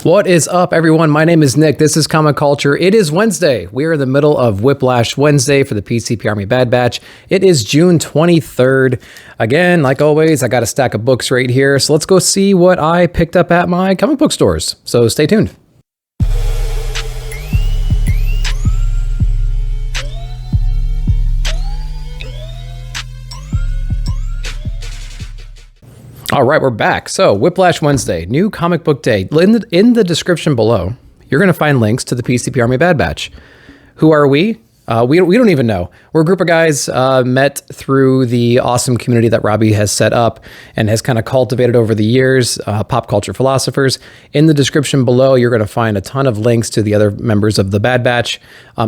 What is up, everyone? My name is Nick. This is Comic Culture. It is Wednesday. We are in the middle of Whiplash Wednesday for the PCP Army Bad Batch. It is June 23rd. Again, like always, I got a stack of books right here. So let's go see what I picked up at my comic book stores. So stay tuned. All right, we're back. So Whiplash Wednesday, new comic book day. In the description below, you're going to find links to the PCP Army Bad Batch. Who are we? We don't even know. We're a group of guys met through the awesome community that Robbie has set up and has kind of cultivated over the years, pop culture philosophers. In the description below, you're going to find a ton of links to the other members of the Bad Batch.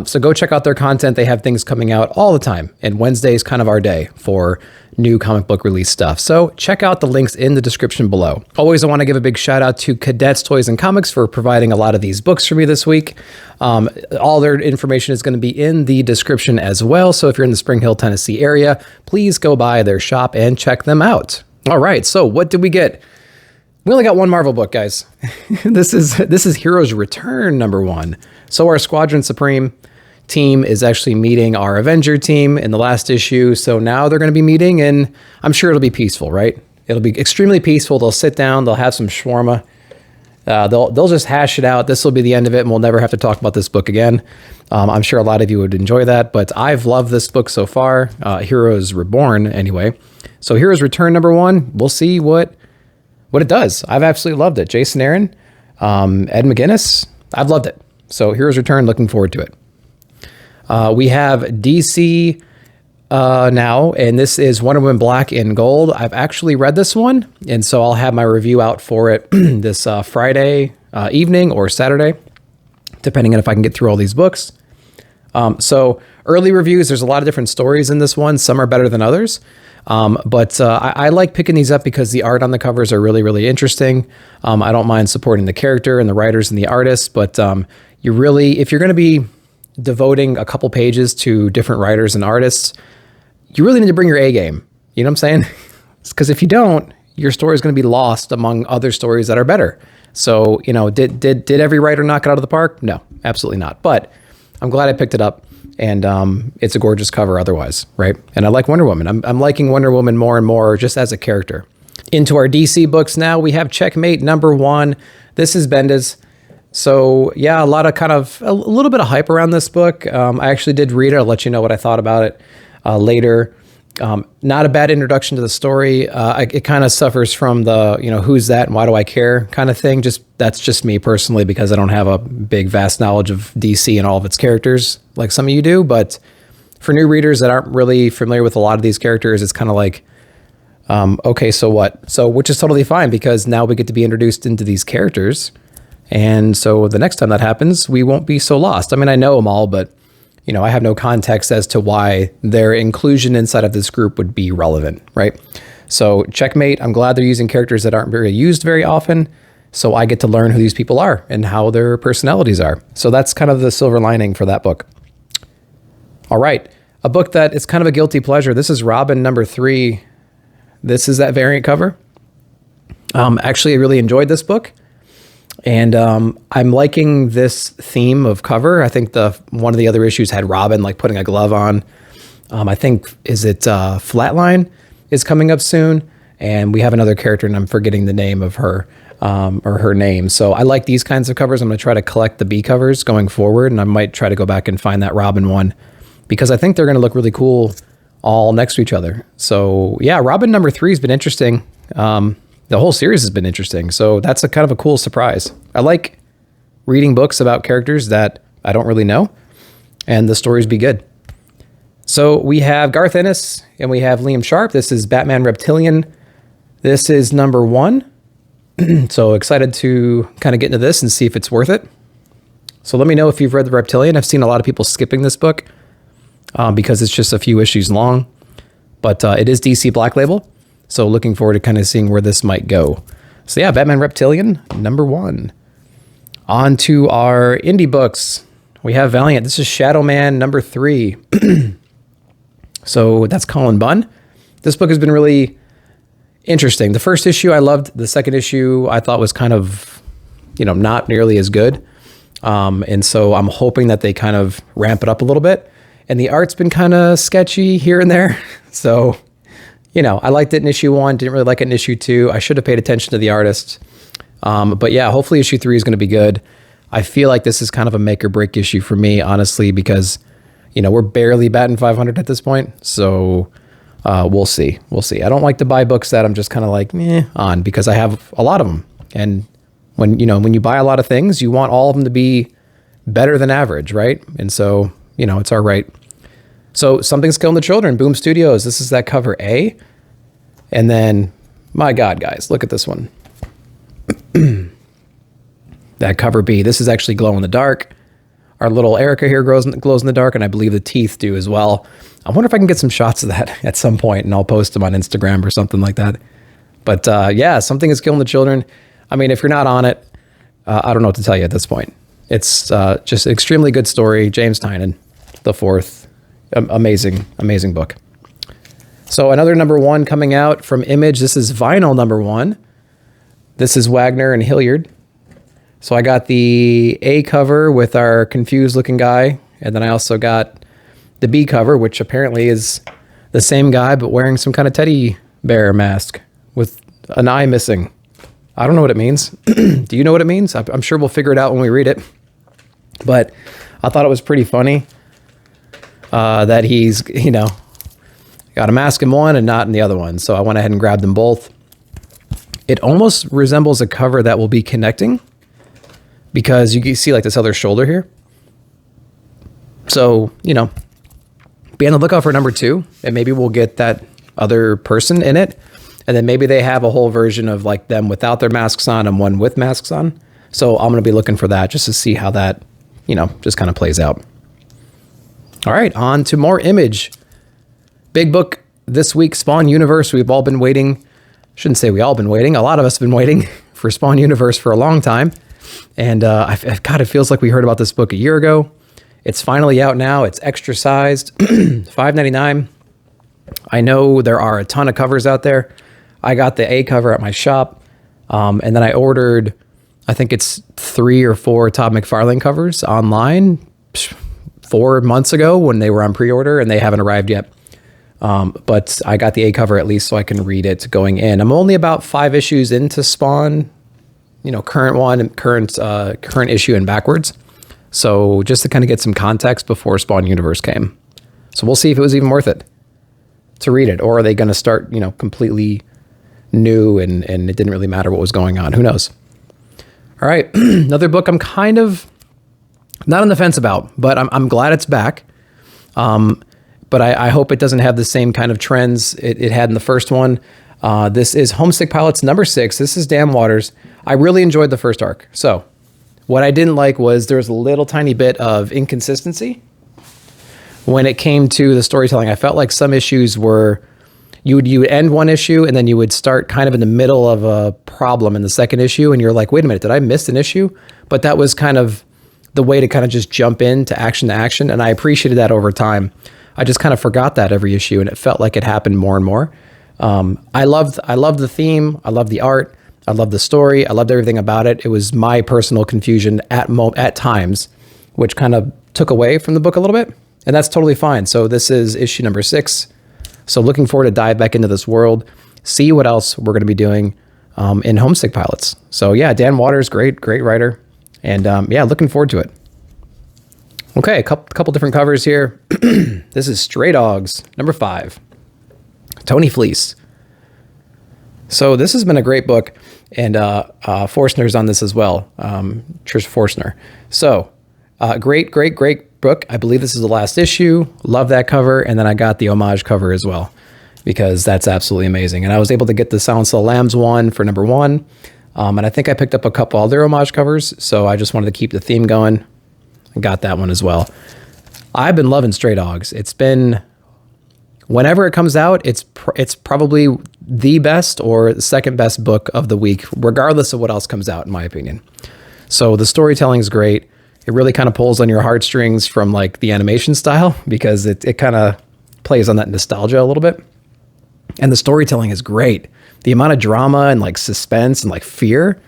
So go check out their content. They have things coming out all the time. And Wednesday is kind of our day for new comic book release stuff. So check out the links in the description below. Always, I want to give a big shout out to Cadets Toys and Comics for providing a lot of these books for me this week. All their information is going to be in the description as well. So if you're in the Spring Hill, Tennessee area, please go by their shop and check them out. All right. So what did we get? We only got one Marvel book, guys. This is Heroes Return #1. So our Squadron Supreme team is actually meeting our Avenger team in the last issue. So now they're going to be meeting, and I'm sure it'll be peaceful, right? It'll be extremely peaceful. They'll sit down. They'll have some shawarma. They'll just hash it out. This will be the end of it, and we'll never have to talk about this book again. I'm sure a lot of you would enjoy that, but I've loved this book so far. Heroes Reborn, anyway. So Heroes Return #1. We'll see what it does. I've absolutely loved it. Jason Aaron, Ed McGuinness. I've loved it. So Heroes Return. Looking forward to it. We have DC now, and this is Wonder Woman Black and Gold. I've actually read this one, and so I'll have my review out for it this Friday evening or Saturday, depending on if I can get through all these books. So early reviews, there's a lot of different stories in this one. Some are better than others, but I like picking these up because the art on the covers are really, really interesting. I don't mind supporting the character and the writers and the artists, but you really, if you're going to be devoting a couple pages to different writers and artists, you really need to bring your A game. You know what I'm saying? Because if you don't, your story is going to be lost among other stories that are better. So, you know, did every writer knock it out of the park? No, absolutely not. But I'm glad I picked it up, and it's a gorgeous cover otherwise, right? And I like Wonder Woman. I'm liking Wonder Woman more and more just as a character. Into our DC books now, we have Checkmate #1. This is Bendis. So yeah, a little bit of hype around this book. I actually did read it. I'll let you know what I thought about it later. Not a bad introduction to the story. It kind of suffers from the, who's that and why do I care kind of thing. That's just me personally, because I don't have a big, vast knowledge of DC and all of its characters like some of you do. But for new readers that aren't really familiar with a lot of these characters, it's kind of like, okay, so what? So, which is totally fine, because now we get to be introduced into these characters. And so the next time that happens, we won't be so lost. I mean, I know them all, but, I have no context as to why their inclusion inside of this group would be relevant, right? So Checkmate, I'm glad they're using characters that aren't used very often, so I get to learn who these people are and how their personalities are. So that's kind of the silver lining for that book. All right, a book that is kind of a guilty pleasure. This is Robin #3. This is that variant cover. Actually, I really enjoyed this book. And I'm liking this theme of cover. I think one of the other issues had Robin like putting a glove on. I think, Flatline is coming up soon. And we have another character, and I'm forgetting the name of her, or her name. So I like these kinds of covers. I'm going to try to collect the B covers going forward. And I might try to go back and find that Robin one, because I think they're going to look really cool all next to each other. So yeah, Robin #3 has been interesting. The whole series has been interesting. So that's a kind of a cool surprise. I like reading books about characters that I don't really know, and the stories be good. So we have Garth Ennis and we have Liam Sharp. This is Batman Reptilian. This is #1. So excited to kind of get into this and see if it's worth it. So let me know if you've read the Reptilian. I've seen a lot of people skipping this book because it's just a few issues long, but it is DC Black Label. So looking forward to kind of seeing where this might go. So yeah, Batman Reptilian #1. On to our indie books. We have Valiant. This is Shadow Man #3. So that's Colin Bunn. This book has been really interesting. The first issue I loved. The second issue I thought was kind of not nearly as good. And so I'm hoping that they kind of ramp it up a little bit. And the art's been kind of sketchy here and there. So, I liked it in issue 1, didn't really like it in issue 2. I should have paid attention to the artist. But yeah, hopefully issue 3 is going to be good. I feel like this is kind of a make or break issue for me, honestly, because, we're barely batting 500 at this point. So we'll see. I don't like to buy books that I'm just kind of like, on, because I have a lot of them. And when you buy a lot of things, you want all of them to be better than average, right? And so, it's our right. So Something's Killing the Children, Boom Studios. This is that cover A. And then, my God, guys, look at this one. That cover B. This is actually glow in the dark. Our little Erica here glows in the dark, and I believe the teeth do as well. I wonder if I can get some shots of that at some point, and I'll post them on Instagram or something like that. But yeah, Something is Killing the Children. I mean, if you're not on it, I don't know what to tell you at this point. It's just an extremely good story. James Tynion, the fourth. Amazing book. So another number 1 coming out from Image. This is vinyl number 1. This is Wagner and Hilliard. So I got the A cover with our confused looking guy. And then I also got the B cover, which apparently is the same guy, but wearing some kind of teddy bear mask with an eye missing. I don't know what it means. Do you know what it means? I'm sure we'll figure it out when we read it. But I thought it was pretty funny that he's, got a mask in one and not in the other one. So I went ahead and grabbed them both. It almost resembles a cover that will be connecting, because you can see like this other shoulder here. So, be on the lookout for number 2, and maybe we'll get that other person in it. And then maybe they have a whole version of like them without their masks on and one with masks on. So I'm going to be looking for that just to see how that, just kind of plays out. All right, on to more Image. Big book this week, Spawn Universe. We've all been waiting. Shouldn't say we all been waiting. A lot of us have been waiting for Spawn Universe for a long time. And God, it feels like we heard about this book a year ago. It's finally out now. It's extra sized, $5.99. I know there are a ton of covers out there. I got the A cover at my shop. And then I ordered, I think it's 3 or 4 Todd McFarlane covers online 4 months ago when they were on pre-order, and they haven't arrived yet. But I got the A cover at least so I can read it going in. I'm only about 5 issues into Spawn, current one, current issue and backwards. So just to kind of get some context before Spawn Universe came. So we'll see if it was even worth it to read it, or are they going to start, completely new and it didn't really matter what was going on. Who knows? All right. Another book I'm kind of not on the fence about, but I'm glad it's back. But I hope it doesn't have the same kind of trends it had in the first one. This is Homesick Pilots number 6. This is Dan Waters. I really enjoyed the first arc. So what I didn't like was there was a little tiny bit of inconsistency when it came to the storytelling. I felt like some issues were, you would end one issue and then you would start kind of in the middle of a problem in the second issue. And you're like, wait a minute, did I miss an issue? But that was kind of the way to kind of just jump into action. And I appreciated that over time. I just kind of forgot that every issue, and it felt like it happened more and more. I loved the theme. I loved the art. I loved the story. I loved everything about it. It was my personal confusion at times, which kind of took away from the book a little bit, and that's totally fine. So this is issue number 6. So looking forward to dive back into this world, see what else we're going to be doing in Homesick Pilots. So yeah, Dan Waters, great writer, and yeah, looking forward to it. Okay, a couple different covers here. This is Stray Dogs, number 5. Tony Fleece. So this has been a great book, and Forstner's on this as well, Trish Forstner. So great book. I believe this is the last issue. Love that cover, and then I got the homage cover as well, because that's absolutely amazing. And I was able to get the Silence of the Lambs one for number 1, and I think I picked up a couple other homage covers, so I just wanted to keep the theme going. Got that one as well. I've been loving Stray Dogs. It's been, whenever it comes out, it's probably the best or the second best book of the week, regardless of what else comes out, in my opinion. So the storytelling is great. It really kind of pulls on your heartstrings from like the animation style, because it kind of plays on that nostalgia a little bit. And the storytelling is great. The amount of drama and like suspense and like fear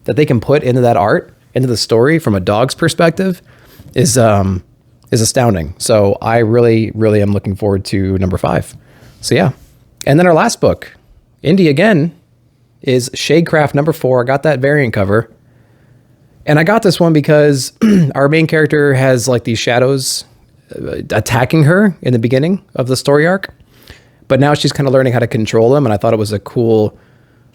that they can put into that art, into the story from a dog's perspective is astounding. So I really, really am looking forward to number 5. So yeah. And then our last book, indie again, is Shadecraft number 4. I got that variant cover. And I got this one because our main character has like these shadows attacking her in the beginning of the story arc. But now she's kind of learning how to control them. And I thought it was a cool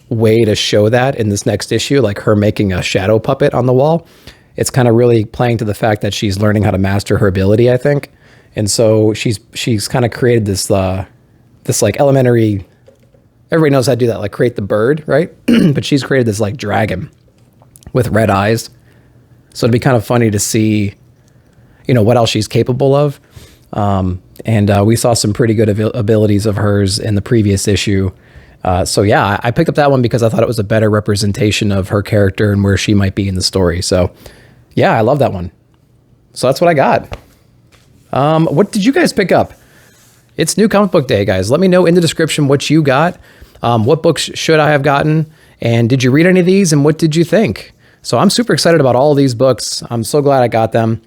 way to show that in this next issue, like her making a shadow puppet on the wall. It's kind of really playing to the fact that she's learning how to master her ability, I think. And so she's kind of created this like elementary, everybody knows how to do that, like create the bird, right? But she's created this like dragon with red eyes. So it'd be kind of funny to see, what else she's capable of. And we saw some pretty good abilities of hers in the previous issue. So yeah, I picked up that one because I thought it was a better representation of her character and where she might be in the story. So yeah, I love that one. So that's what I got. What did you guys pick up? It's New Comic Book Day, guys. Let me know in the description what you got. What books should I have gotten? And did you read any of these? And what did you think? So I'm super excited about all of these books. I'm so glad I got them.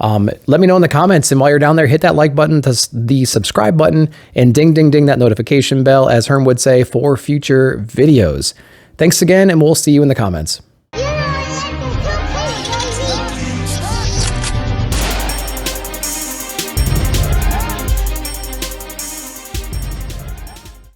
Let me know in the comments. And while you're down there, hit that like button, the subscribe button, and ding, ding, ding that notification bell, as Herm would say, for future videos. Thanks again, and we'll see you in the comments.